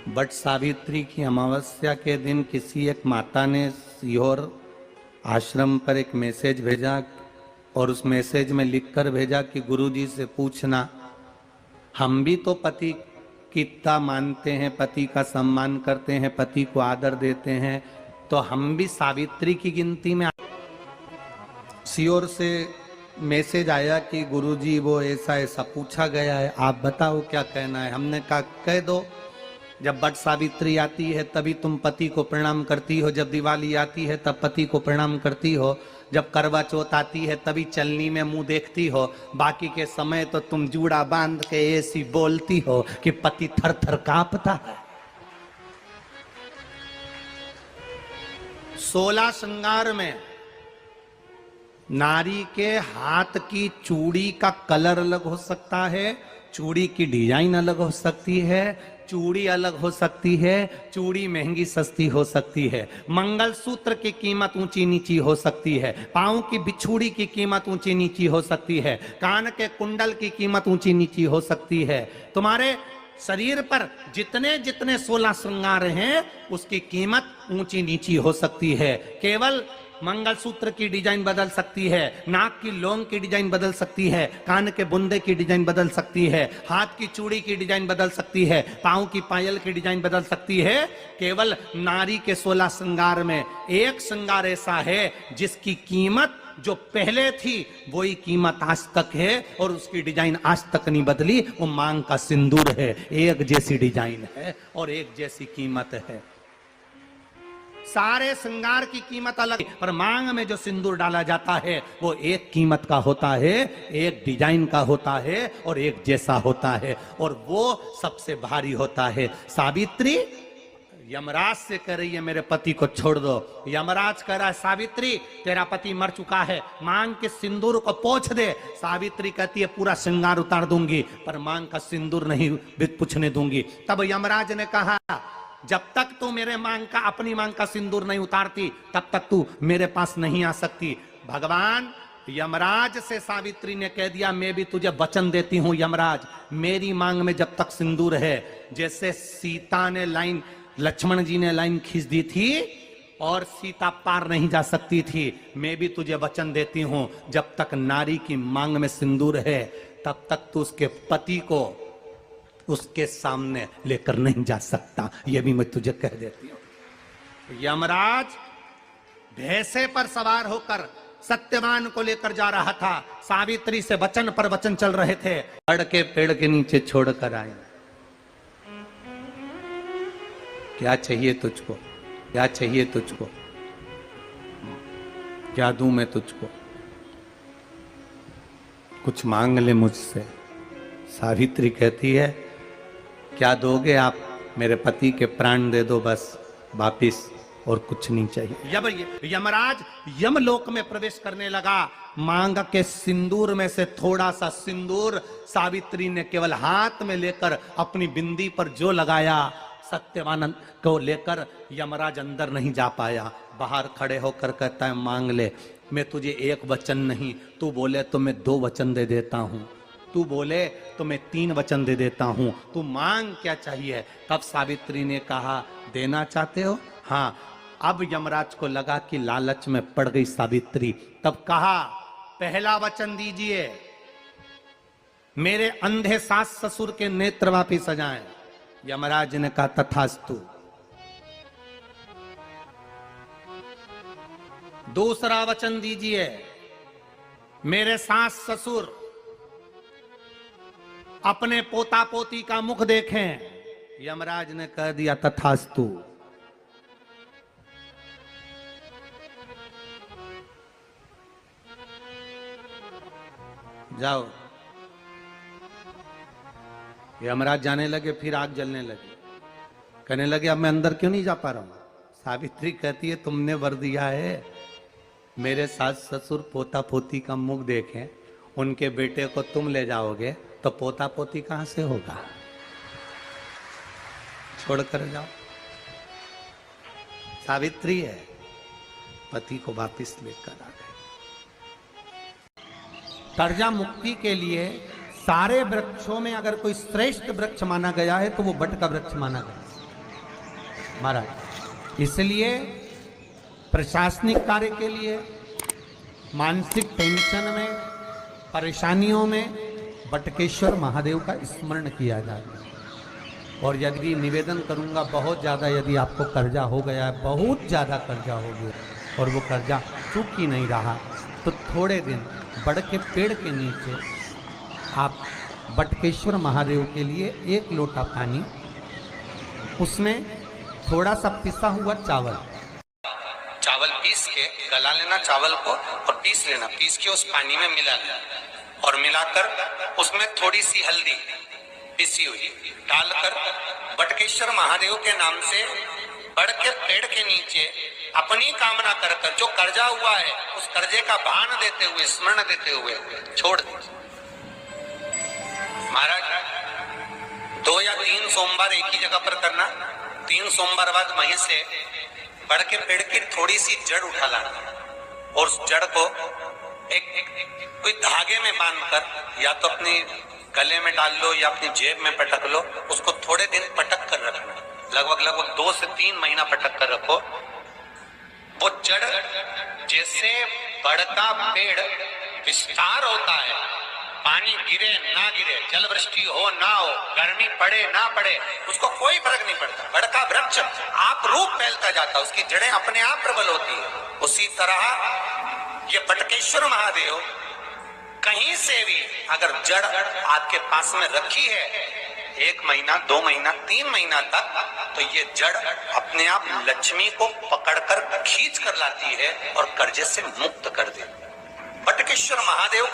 But Savitri की अमावस्या के दिन किसी एक माता ने सीहोर आश्रम पर एक मैसेज भेजा और उस मैसेज में लिखकर भेजा कि गुरुजी से पूछना, हम भी तो पति की इतना मानते हैं, पति का सम्मान करते हैं, पति को आदर देते हैं, तो हम भी सावित्री की गिनती में। सीहोर से मैसेज आया कि गुरुजी वो ऐसा ऐसा पूछा गया है, आप बताओ क्या कहना है। हमने कहा कह दो, जब बट सावित्री आती है तभी तुम पति को प्रणाम करती हो, जब दिवाली आती है तब पति को प्रणाम करती हो, जब करवा चौथ आती है तभी चलनी में मुंह देखती हो, बाकी के समय तो तुम जूड़ा बांध के ऐसी बोलती हो कि पति थर थर कांपता है। 16 श्रृंगार में नारी के हाथ की चूड़ी का कलर अलग हो सकता है, चूड़ी की डिजाइन अलग हो सकती है, चूड़ी अलग हो सकती है, चूड़ी महंगी सस्ती हो सकती है, मंगलसूत्र की कीमत ऊंची नीची हो सकती है, पांव की बिछुड़ी की कीमत ऊंची नीची हो सकती है, कान के कुंडल की कीमत ऊंची नीची हो सकती है। तुम्हारे शरीर पर जितने जितने 16 श्रृंगार हैं उसकी कीमत ऊंची नीची हो सकती है। केवल मंगलसूत्र की डिजाइन बदल सकती है, नाक की लौंग की डिजाइन बदल सकती है, कान के बुंदे की डिजाइन बदल सकती है, हाथ की चूड़ी की डिजाइन बदल सकती है, पांव की पायल की डिजाइन बदल सकती है। केवल नारी के 16 श्रृंगार में एक श्रृंगार ऐसा है जिसकी कीमत जो पहले थी वही कीमत आज तक है और उसकी डिजाइन आज तक नहीं बदली। वो मांग का सिंदूर है, एक जैसी डिजाइन है और एक जैसी कीमत है। सारे श्रृंगार की कीमत अलग है, पर मांग में जो सिंदूर डाला जाता है वो एक कीमत का होता है, एक डिजाइन का होता है और एक जैसा होता है, और वो सबसे भारी होता है। सावित्री यमराज से कह रही है मेरे पति को छोड़ दो। यमराज कह रहा है सावित्री तेरा पति मर चुका है, मांग के सिंदूर को पोंछ दे। सावित्री कहती है पूरा श्रृंगार उतार दूंगी पर मांग का सिंदूर नहीं पूछने दूंगी। तब यमराज ने कहा जब तक तू मेरे मांग का अपनी मांग का सिंदूर नहीं उतारती तब तक तू मेरे पास नहीं आ सकती। भगवान यमराज से सावित्री ने कह दिया मैं भी तुझे वचन देती हूं यमराज, मेरी मांग में जब तक सिंदूर है, जैसे सीता ने लाइन, लक्ष्मण जी ने लाइन खींच दी थी और सीता पार नहीं जा सकती थी, मैं भी तुझे वचन देती हूं जब तक नारी की मांग में सिंदूर है तब तक तू उसके पति को उसके सामने लेकर नहीं जा सकता। यह भी मैं तुझे कह देती हूं। यमराज भैंसे पर सवार होकर सत्यवान को लेकर जा रहा था, सावित्री से वचन पर वचन चल रहे थे। पेड़ के नीचे छोड़कर आए। क्या चाहिए तुझको, क्या चाहिए तुझको, क्या दूं मैं तुझको, कुछ मांग ले मुझसे। सावित्री कहती है क्या दोगे आप, मेरे पति के प्राण दे दो बस वापिस, और कुछ नहीं चाहिए। यमराज यमलोक में प्रवेश करने लगा। मांग के सिंदूर में से थोड़ा सा सिंदूर सावित्री ने केवल हाथ में लेकर अपनी बिंदी पर जो लगाया, सत्यवान को लेकर यमराज अंदर नहीं जा पाया। बाहर खड़े होकर कहता है मांग ले, मैं तुझे एक वचन नहीं, तू बोले तो मैं 2 वचन दे देता हूं, तू बोले तो मैं 3 वचन दे देता हूं, तू मांग क्या चाहिए। तब सावित्री ने कहा देना चाहते हो, हाँ। अब यमराज को लगा कि लालच में पड़ गई सावित्री। तब कहा पहला वचन दीजिए, मेरे अंधे सास ससुर के नेत्र वापिस आ जाएं। यमराज ने कहा तथास्तु। दूसरा वचन दीजिए, मेरे सास ससुर अपने पोता पोती का मुख देखें। यमराज ने कह दिया तथास्तु। जाओ। यमराज जाने लगे, फिर आग जलने लगी। कहने लगे अब मैं अंदर क्यों नहीं जा पा रहा हूं। सावित्री कहती है तुमने वर दिया है मेरे सास ससुर पोता पोती का मुख देखें, उनके बेटे को तुम ले जाओगे तो पोता पोती कहां से होगा, छोड़कर जाओ। सावित्री है, पति को वापिस लेकर आ गए। कर्जा मुक्ति के लिए सारे वृक्षों में अगर कोई श्रेष्ठ वृक्ष माना गया है तो वो बट का वृक्ष माना गया। महाराज। इसलिए प्रशासनिक कार्य के लिए, मानसिक टेंशन में, परेशानियों में बटकेश्वर महादेव का स्मरण किया जाए। और यदि निवेदन करूंगा, बहुत ज़्यादा यदि आपको कर्जा हो गया है, बहुत ज़्यादा कर्जा हो गया और वो कर्जा चूक ही नहीं रहा, तो थोड़े दिन बड़ के पेड़ के नीचे आप बटकेश्वर महादेव के लिए 1 लोटा पानी, उसमें थोड़ा सा पिसा हुआ चावल पीस के गला लेना, चावल को, और पीस लेना, पीस के उस पानी में मिला लेना और मिलाकर उसमें थोड़ी सी हल्दी पिसी हुई डालकर बटकेश्वर महादेव के नाम से बड़ के पेड़ के नीचे अपनी कामना कर कर जो कर्जा हुआ है उस कर्जे का भान देते हुए, स्मरण देते हुए छोड़ दे। महाराज 2 या 3 सोमवार एक ही जगह पर करना। 3 सोमवार बाद वहीं से बड़ के पेड़ की थोड़ी सी जड़ उठा लाना और उस जड़ को कोई धागे में बांधकर या तो अपनी गले में डाल लो या अपनी जेब में पटक लो, उसको थोड़े दिन पटक कर रखना, लगभग 2 से 3 महीना पटक कर रखो। वो जड़ जैसे बड़ का पेड़ विस्तार होता है, पानी गिरे ना गिरे, जल वृष्टि हो ना हो, गर्मी पड़े ना पड़े, उसको कोई फर्क नहीं पड़ता। बड़ का वृक्ष आप रूप फैलता जाता, उसकी जड़ें अपने आप प्रबल होती है। उसी तरह ये बटकेश्वर महादेव कहीं से भी अगर जड़ आपके पास में रखी है 1 महीना, 2 महीना, 3 महीना तक, तो ये जड़ अपने आप लक्ष्मी को पकड़कर खींच कर लाती है और कर्जे से मुक्त कर देती है। बटकेश्वर महादेव